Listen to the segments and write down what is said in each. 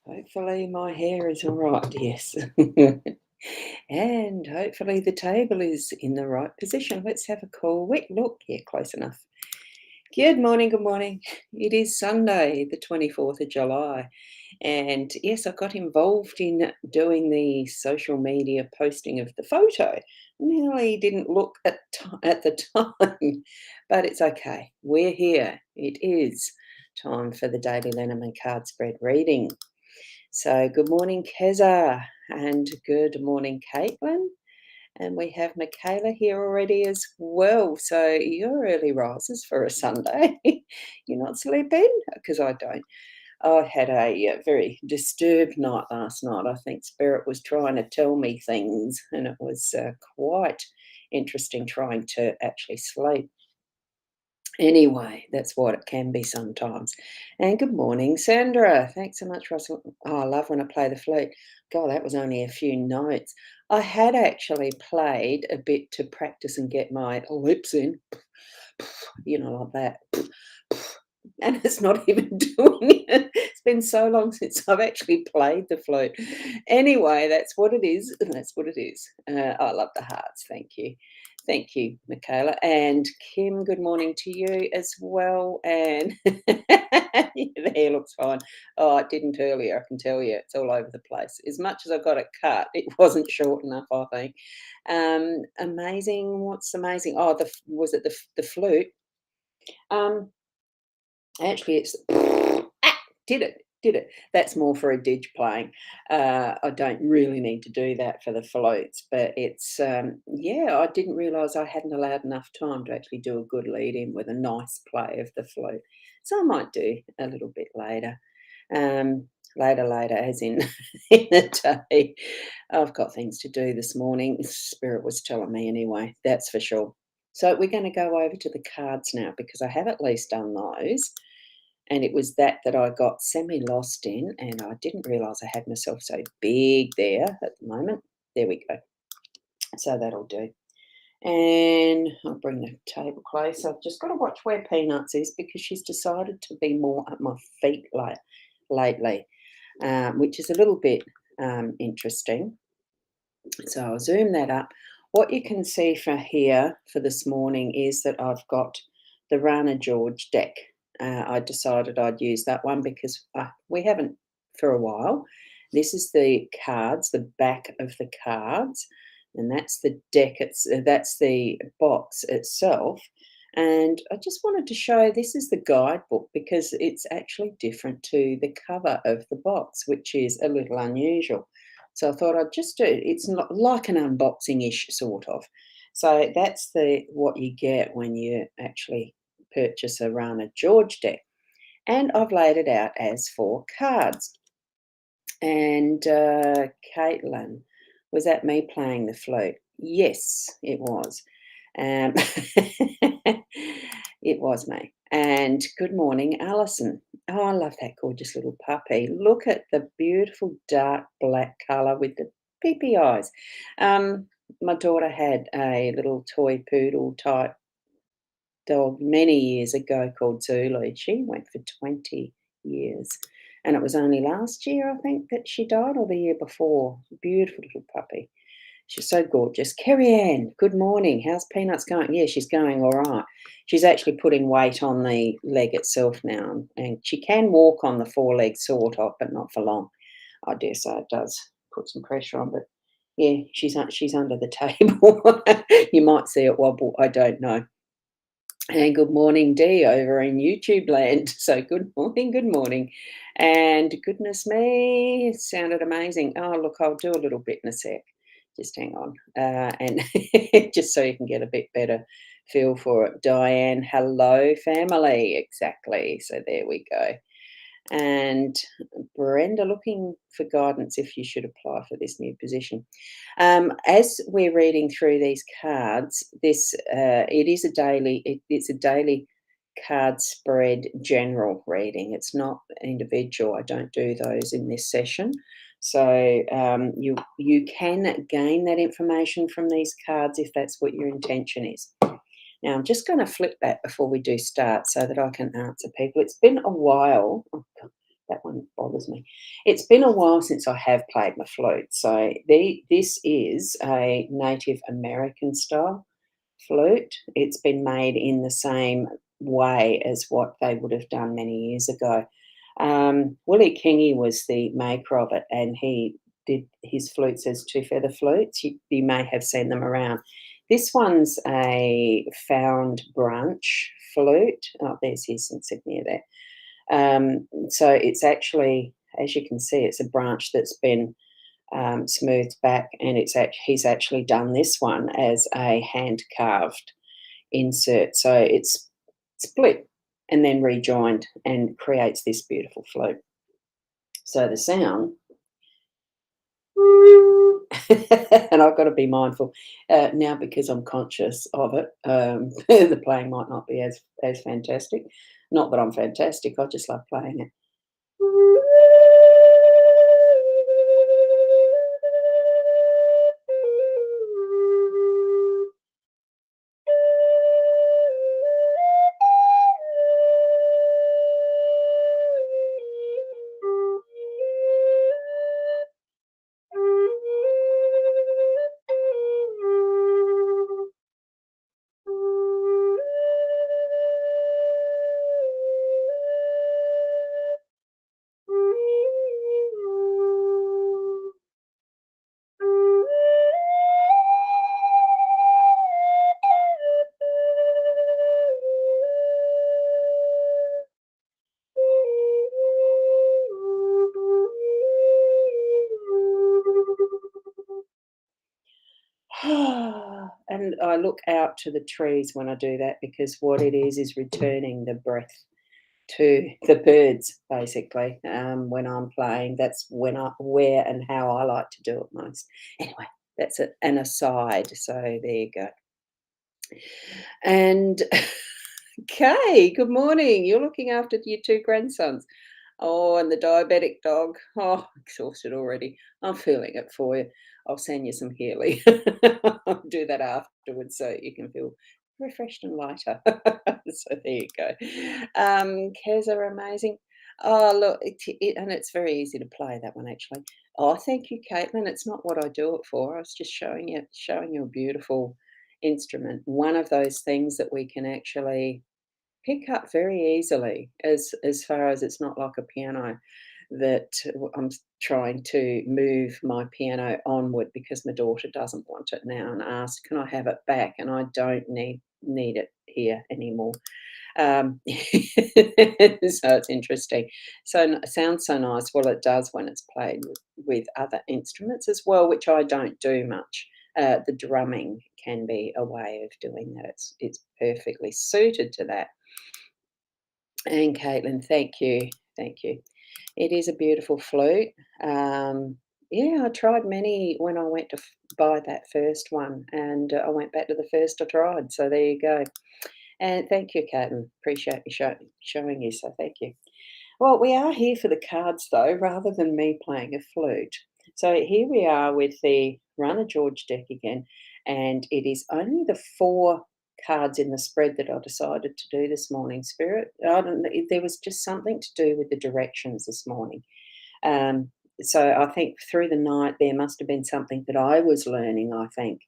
Hopefully my hair is all right, yes. And hopefully the table is in the right position. Let's have a cool wet look. Yeah, close enough. Good morning, good morning. It is Sunday, the 24th of July. And yes, I got involved in doing the social media posting of the photo. Nearly didn't look at the time, but it's okay. We're here. It is time for the Daily Lenormand card spread reading. So, good morning, Keza, and good morning, Caitlin. And we have Michaela here already as well. So, you're early risers for a Sunday. You're not sleeping? Because I don't. I had a very disturbed night last night. I think Spirit was trying to tell me things, and it was quite interesting trying to actually sleep. Anyway, that's what it can be sometimes. And good morning, Sandra. Thanks so much, Russell. Oh, I love when I play the flute. God, that was only a few notes. I had actually played a bit to practice and get my lips in, like that. And it's not even doing it. It's been so long since I've actually played the flute. Anyway, that's what it is. That's what it is. I love the hearts. Thank you. Thank you, Michaela. And Kim, good morning to you as well. And the hair looks fine. Oh, it didn't earlier, I can tell you. It's all over the place. As much as I got it cut, it wasn't short enough, I think. Amazing. What's amazing? Oh, was it the flute? Um, Actually, it's did it, did it. That's more for a didge playing. I don't really need to do that for the floats, but it's yeah. I didn't realise I hadn't allowed enough time to actually do a good lead in with a nice play of the float. So I might do a little bit later. Later, as in in the day. I've got things to do this morning. Spirit was telling me anyway. That's for sure. So we're going to go over to the cards now because I have at least done those. And it was that I got semi-lost in, and I didn't realise I had myself so big there at the moment. There we go. So that'll do. And I'll bring the table close. I've just got to watch where Peanuts is because she's decided to be more at my feet lately, which is a little bit interesting. So I'll zoom that up. What you can see from here for this morning is that I've got the Rana George deck. I decided I'd use that one because we haven't for a while. This is the cards, the back of the cards, and that's the deck. That's the box itself. And I just wanted to show this is the guidebook because it's actually different to the cover of the box, which is a little unusual. So I thought I'd just do it's not like an unboxing-ish sort of. So that's what you get when you actually purchase a Rana George deck. And I've laid it out as 4 cards. And Caitlin, was that me playing the flute? Yes, it was. Um, it was me. And good morning, Alison. Oh, I love that gorgeous little puppy. Look at the beautiful dark black colour with the peepee eyes. My daughter had a little toy poodle type dog many years ago called Zulu. She went for 20 years. And it was only last year, I think, that she died, or the year before. Beautiful little puppy. She's so gorgeous. Kerry Ann, good morning. How's Peanuts going? Yeah, she's going all right. She's actually putting weight on the leg itself now, and she can walk on the 4 legs sort of, but not for long. I dare say it does put some pressure on, but yeah, she's under the table. You might see it wobble. I don't know. And good morning, Dee, over in YouTube land. So good morning, good morning. And goodness me, it sounded amazing. Oh, look, I'll do a little bit in a sec. Just hang on. And just so you can get a bit better feel for it. Diane, hello, family. Exactly. So there we go. And Brenda, looking for guidance if you should apply for this new position. As we're reading through these cards, it's a daily card spread general reading. It's not individual. I don't do those in this session. So you can gain that information from these cards if that's what your intention is. Now, I'm just going to flip that before we do start so that I can answer people. It's been a while. Oh, God, that one bothers me. It's been a while since I have played my flute. So this is a Native American style flute. It's been made in the same way as what they would have done many years ago. Willie Kingy was the maker of it, and he did his flutes as two feather flutes. You may have seen them around. This one's a found branch flute. Oh, there's his insignia there. So it's actually, as you can see, it's a branch that's been smoothed back, and he's actually done this one as a hand carved insert. So it's split and then rejoined and creates this beautiful flute. So the sound, and I've got to be mindful now because I'm conscious of it. The playing might not be as fantastic. Not that I'm fantastic. I just love playing it. And I look out to the trees when I do that, because what it is returning the breath to the birds, basically. When I'm playing, that's where and how I like to do it most. Anyway, that's an aside. So there you go. And Kay, good morning. You're looking after your two grandsons. Oh, and the diabetic dog. Oh, exhausted already. I'm feeling it for you. I'll send you some Healy. I'll do that afterwards so you can feel refreshed and lighter. So there you go. Cares are amazing. Oh, look, and it's very easy to play that one actually. Oh, thank you, Caitlin. It's not what I do it for. I was just showing you a beautiful instrument. One of those things that we can actually pick up very easily, as far as it's not like a piano that I'm trying to move my piano onward because my daughter doesn't want it now and asked, "Can I have it back?" And I don't need it here anymore. So it's interesting. So it sounds so nice. Well, it does when it's played with other instruments as well, which I don't do much. The drumming can be a way of doing that. It's perfectly suited to that. And Caitlin, thank you, thank you. It is a beautiful flute. Yeah, I tried many when I went to buy that first one, and I went back to the first I tried. So there you go. And thank you, Caitlin. Appreciate you showing you. So thank you. Well, we are here for the cards though, rather than me playing a flute. So here we are with the Runner George deck again, and it is only the four cards in the spread that I decided to do this morning. Spirit, I don't know, there was just something to do with the directions this morning. Um, so I think through the night there must have been something that I was learning, I think,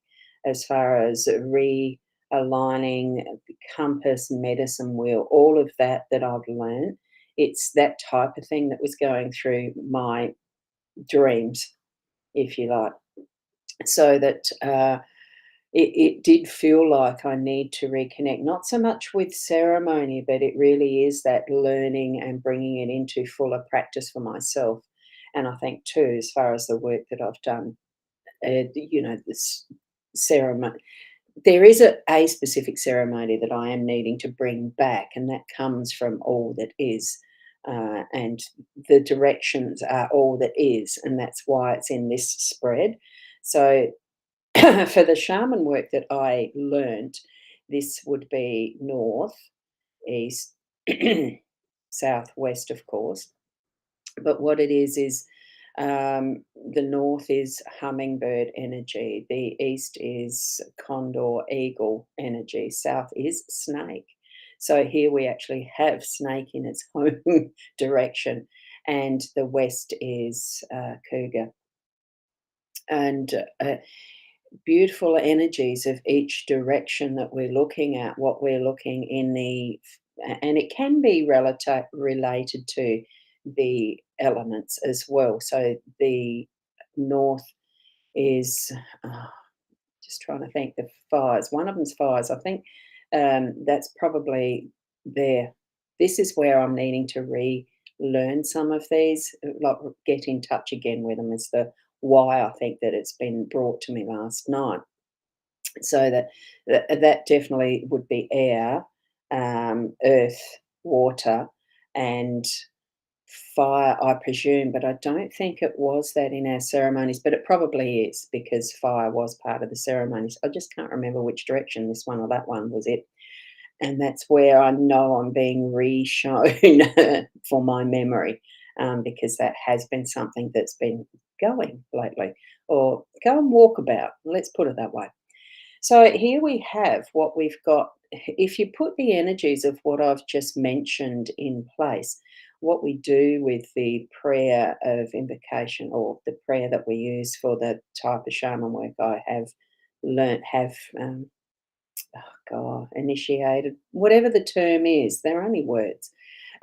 as far as realigning the compass, medicine wheel, all of that I've learned. It's that type of thing that was going through my dreams, if you like. So that it did feel like I need to reconnect, not so much with ceremony, but it really is that learning and bringing it into fuller practice for myself. And I think too, as far as the work that I've done, this ceremony, there is a specific ceremony that I am needing to bring back, and that comes from all that is. And the directions are all that is, and that's why it's in this spread. So for the shaman work that I learnt, this would be north, east, southwest, of course. But what it is the north is hummingbird energy, the east is condor eagle energy, south is snake. So here we actually have snake in its home direction. and the west is cougar. And beautiful energies of each direction that we're looking at, what we're looking in and it can be related to the elements as well. So the north is, oh, just trying to think, the fires. One of them's fires. I think that's probably there. This is where I'm needing to relearn some of these, like get in touch again with them. Is the why I think that it's been brought to me last night. So that definitely would be air, earth, water, and fire, I presume, but I don't think it was that in our ceremonies, but it probably is because fire was part of the ceremonies. I just can't remember which direction this one or that one was it. And that's where I know I'm being re-shown for my memory, because that has been something that's been going lately. Or go and walk about, let's put it that way. So here we have what we've got. If you put the energies of what I've just mentioned in place, what we do with the prayer of invocation, or the prayer that we use for the type of shaman work I have learnt, oh God, initiated, whatever the term is, they're only words.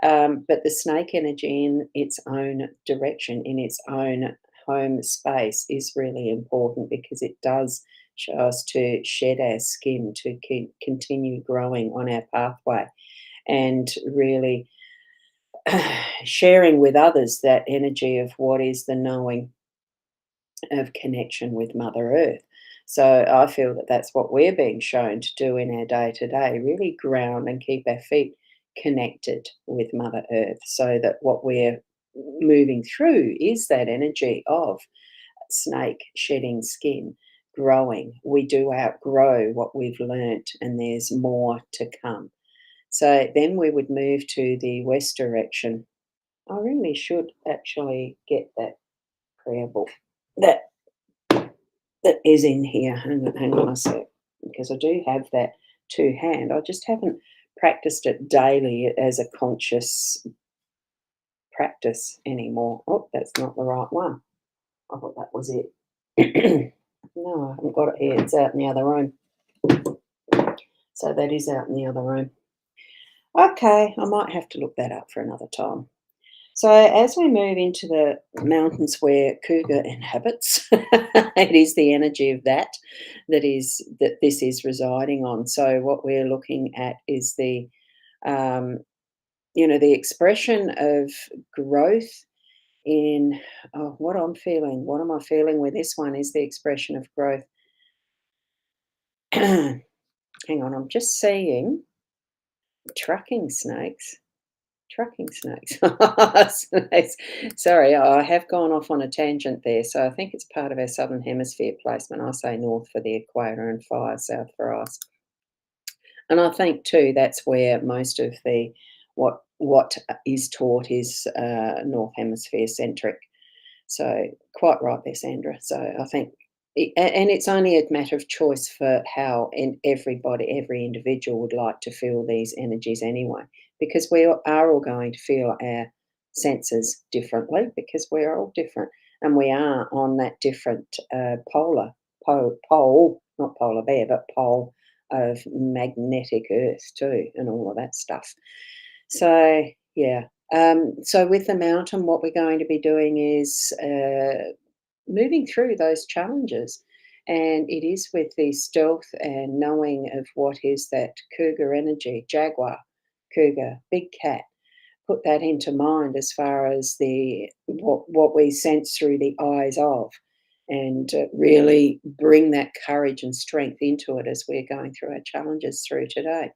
But the snake energy in its own direction, in its own home space, is really important because it does show us to shed our skin, to continue growing on our pathway, and really sharing with others that energy of what is the knowing of connection with Mother Earth. So I feel that that's what we're being shown to do in our day to day, really ground and keep our feet connected with Mother Earth, so that what we're moving through is that energy of snake shedding skin, growing. We do outgrow what we've learnt, and there's more to come. So then we would move to the west direction. I really should actually get that prayer book. That that is in here. Hang on a sec, because I do have that to hand. I just haven't practiced it daily as a conscious practice anymore. Oh, that's not the right one. I thought that was it. No, I haven't got it here. It's out in the other room. So that is out in the other room. Okay, I might have to look that up for another time. So as we move into the mountains where cougar inhabits, it is the energy of that this is residing on. So what we're looking at is um, the expression of growth in, oh, what I'm feeling. What am I feeling with this one is the expression of growth. Hang on, I'm just seeing trucking snakes. Trucking snakes. Snakes. Sorry, I have gone off on a tangent there. So I think it's part of our southern hemisphere placement. I say north for the equator and fire south for us. And I think too that's where most of the what is taught is north hemisphere centric. So quite right there, Sandra. So I think, and it's only a matter of choice for how every individual would like to feel these energies anyway, because we are all going to feel our senses differently because we're all different, and we are on that different pole, not polar bear, but pole of magnetic Earth too, and all of that stuff. So yeah, so with the mountain, what we're going to be doing is moving through those challenges. And it is with the stealth and knowing of what is that cougar energy, jaguar, cougar, big cat. Put that into mind as far as what we sense through the eyes of, and really bring that courage and strength into it as we're going through our challenges through today.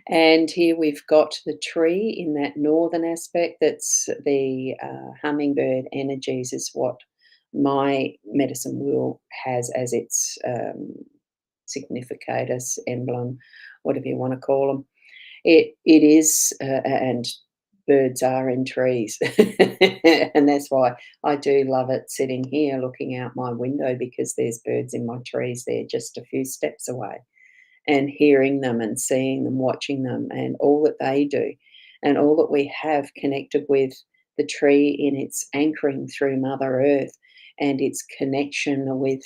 And here we've got the tree in that northern aspect. That's the hummingbird energies, is what my medicine wheel has as its significatus, emblem, whatever you want to call them. It is, and birds are in trees, and that's why I do love it sitting here looking out my window, because there's birds in my trees there just a few steps away, and hearing them and seeing them, watching them, and all that they do. and all that we have connected with the tree in its anchoring through Mother Earth and its connection with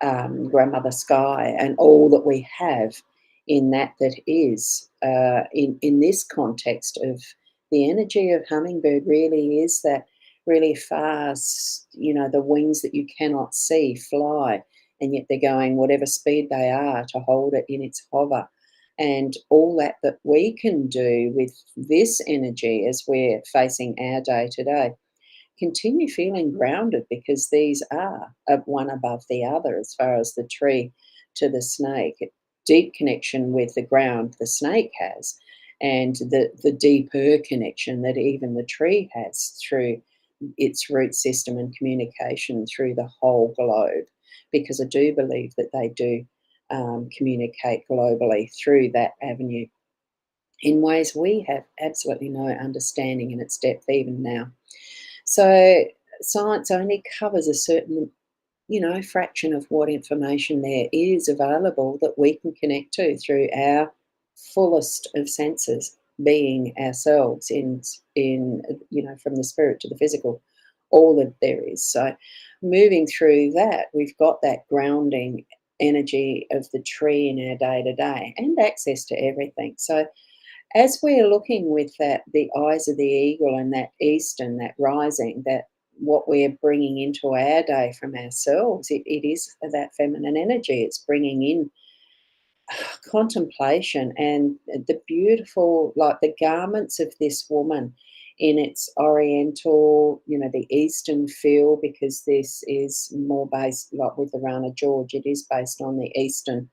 Grandmother Sky, and all that we have in that is in this context of the energy of hummingbird really is that really fast, the wings that you cannot see fly, and yet they're going whatever speed they are to hold it in its hover. And all that we can do with this energy as we're facing our day to day, continue feeling grounded, because these are one above the other as far as the tree to the snake. Deep connection with the ground the snake has, and the deeper connection that even the tree has through its root system and communication through the whole globe, because I do believe that they do communicate globally through that avenue in ways we have absolutely no understanding in its depth even now. So science only covers a certain, fraction of what information there is available that we can connect to through our fullest of senses, being ourselves in from the spirit to the physical, all that there is. So moving through that, we've got that grounding energy of the tree in our day to day and access to everything. So as we're looking with that, the eyes of the eagle and that eastern, that rising, that what we're bringing into our day from ourselves, it is that feminine energy. It's bringing in contemplation and the beautiful, like the garments of this woman in its oriental, the eastern feel, because this is more based, like with the Rana George, it is based on the eastern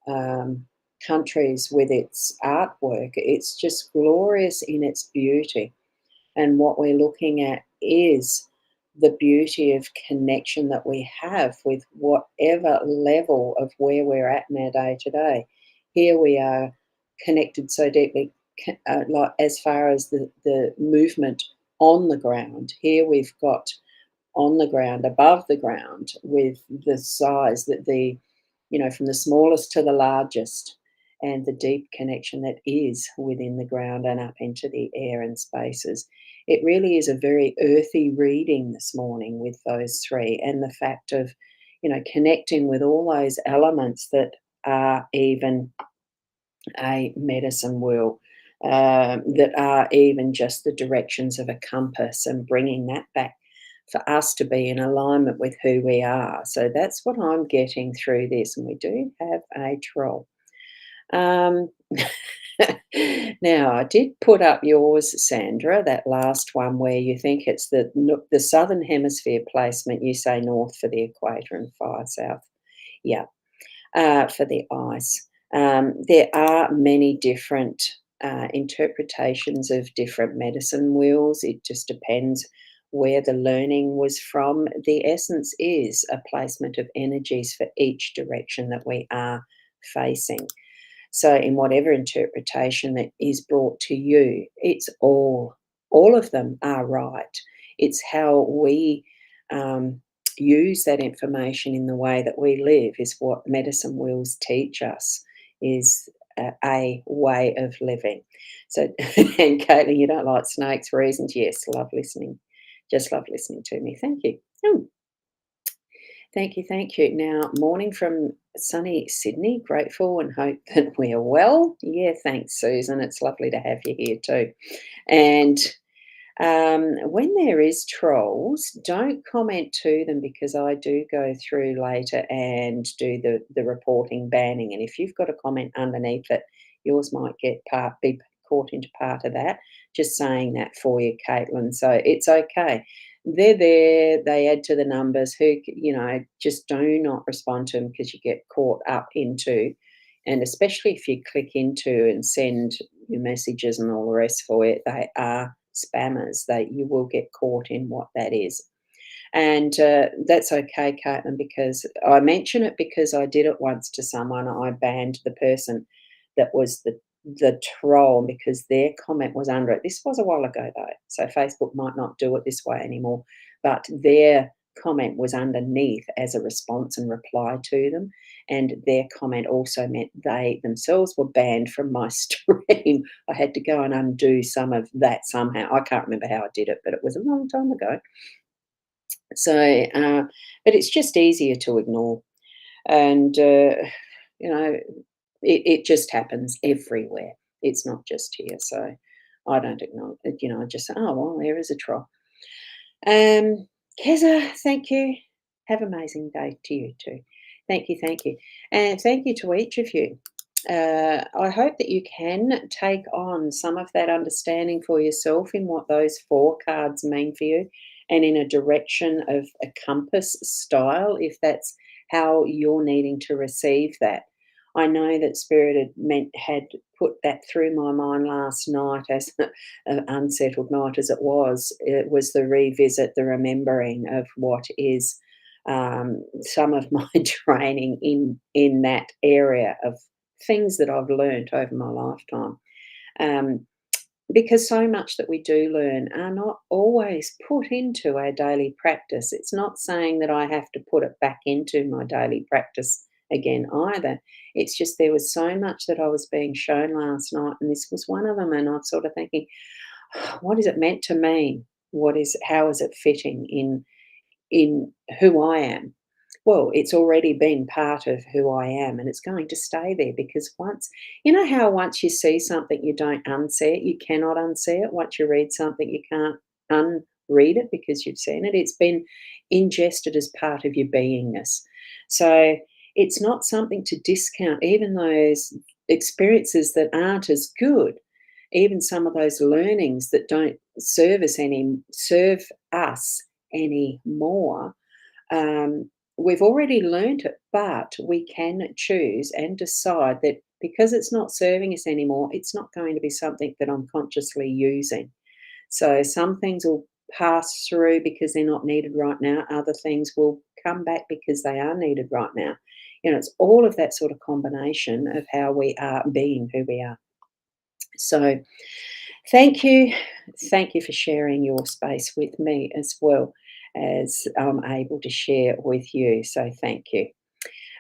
um, countries with its artwork. It's just glorious in its beauty. And what we're looking at is the beauty of connection that we have with whatever level of where we're at in our day to day. Here we are connected so deeply, like as far as the movement on the ground. Here we've got on the ground, above the ground, with the size that from the smallest to the largest, and the deep connection that is within the ground and up into the air and spaces. It really is a very earthy reading this morning with those three, and the fact of, connecting with all those elements that are even a medicine wheel, that are even just the directions of a compass, and bringing that back for us to be in alignment with who we are. So that's what I'm getting through this. And we do have a troll. Um, Now, I did put up yours, Sandra, that last one where you think it's the southern hemisphere placement. You say north for the equator and far south. Yeah, for the ice. There are many different interpretations of different medicine wheels. It just depends where the learning was from. The essence is a placement of energies for each direction that we are facing. So, in whatever interpretation that is brought to you, it's all of them are right. It's how we um, use that information in the way that we live, is what medicine wheels teach us, is a way of living. So, and Caitlin, you don't like snakes, reasons? Yes, love listening. Just love listening to me. Thank you. Thank you, thank you. Now, morning from sunny Sydney. Grateful and hope that we are well. Yeah, thanks, Susan. It's lovely to have you here too. And when there is trolls, don't comment to them, because I do go through later and do the reporting banning. And if you've got a comment underneath it, yours might be caught into part of that. Just saying that for you, Caitlin. So it's okay. They're there. They add to the numbers. Just do not respond to them, because you get caught up into, and especially if you click into and send your messages and all the rest for it, they are spammers. That you will get caught in what that is. And that's okay, Caitlin, because I mention it because I did it once to someone. I banned the person that was the troll, because their comment was under it. This was a while ago though, so Facebook might not do it this way anymore. But their comment was underneath as a response and reply to them, and their comment also meant they themselves were banned from my stream. I had to go and undo some of that somehow. I can't remember how I did it, but it was a long time ago. So, but it's just easier to ignore. And, you know, it just happens everywhere. It's not just here. So I don't ignore it. I just say, oh, well, there is a troll. Keza, thank you. Have an amazing day to you too. Thank you, thank you. And thank you to each of you. I hope that you can take on some of that understanding for yourself in what those 4 cards mean for you and in a direction of a compass style, if that's how you're needing to receive that. I know that Spirit had put that through my mind last night, as an unsettled night as it was. It was the revisit, the remembering of what is some of my training in that area of things that I've learnt over my lifetime. Um, because so much that we do learn are not always put into our daily practice. It's not saying that I have to put it back into my daily practice again either. It's just there was so much that I was being shown last night, and this was one of them. And I'm sort of thinking, what is it meant to mean? How is it fitting in who I am? Well, it's already been part of who I am, and it's going to stay there because how once you see something, you don't unsee it, you cannot unsee it. Once you read something, you can't unread it because you've seen it. It's been ingested as part of your beingness. So it's not something to discount, even those experiences that aren't as good, even some of those learnings that don't serve us anymore. We've already learnt it, but we can choose and decide that because it's not serving us anymore, it's not going to be something that I'm consciously using. So some things will pass through because they're not needed right now. Other things will come back because they are needed right now. It's all of that sort of combination of how we are being who we are. So thank you. Thank you for sharing your space with me as well as I'm able to share with you. So thank you.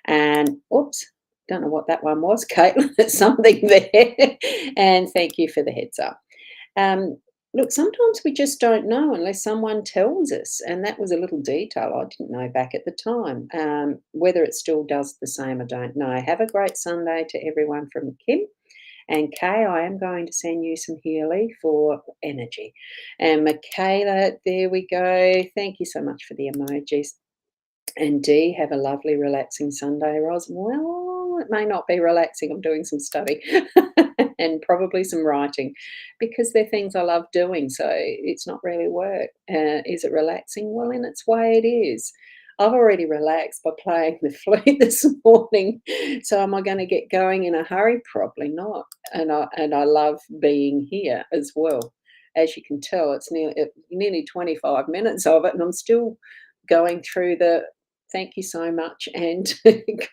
And oops, don't know what that one was, Caitlin. It's something there. And thank you for the heads up. Look, sometimes we just don't know unless someone tells us. And that was a little detail I didn't know back at the time. Whether it still does the same, I don't know. Have a great Sunday to everyone from Kim. And Kay, I am going to send you some Healy for energy. And Michaela, there we go. Thank you so much for the emojis. And Dee, have a lovely, relaxing Sunday, Ros. Well, it may not be relaxing. I'm doing some study and probably some writing because they're things I love doing. So it's not really work. Is it relaxing? Well, in its way, it is. I've already relaxed by playing the flute this morning. So am I going to get going in a hurry? Probably not. And I love being here as well. As you can tell, it's nearly 25 minutes of it, and I'm still going through the thank you so much and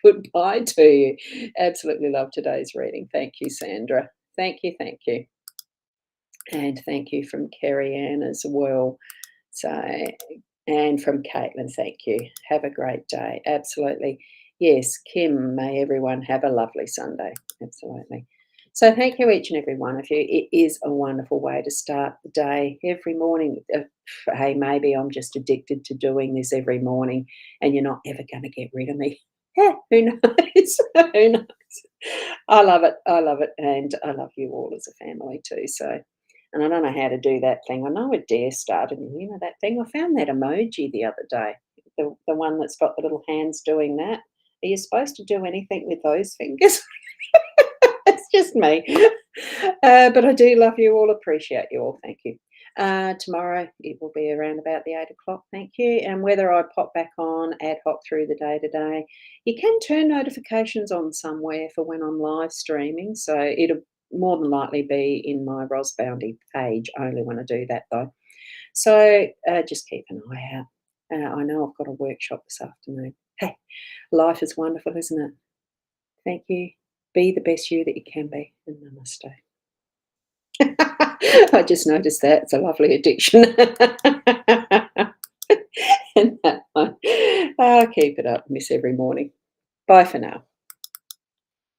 goodbye to you. Absolutely love today's reading. Thank you, Sandra. Thank you, thank you. And thank you from Kerry Ann as well. So, and from Caitlin, thank you. Have a great day. Absolutely. Yes, Kim, may everyone have a lovely Sunday. Absolutely. So thank you, each and every one of you. It is a wonderful way to start the day every morning. Hey, maybe I'm just addicted to doing this every morning and you're not ever going to get rid of me. Yeah, who knows? Who knows? I love it. I love it. And I love you all as a family too. So, and I don't know how to do that thing. I know Adair started, that thing. I found that emoji the other day, the one that's got the little hands doing that. Are you supposed to do anything with those fingers? It's just me. But I do love you all, appreciate you all. Thank you. Tomorrow it will be around about the 8 o'clock. Thank you. And whether I pop back on ad hoc through the day today, you can turn notifications on somewhere for when I'm live streaming. So it'll more than likely be in my Ros Boundy page only when I do that though. So just keep an eye out. I know I've got a workshop this afternoon. Hey, life is wonderful, isn't it? Thank you. Be the best you that you can be, and namaste. I just noticed that. It's a lovely addiction. And that one. Oh, keep it up, miss every morning. Bye. Bye for now.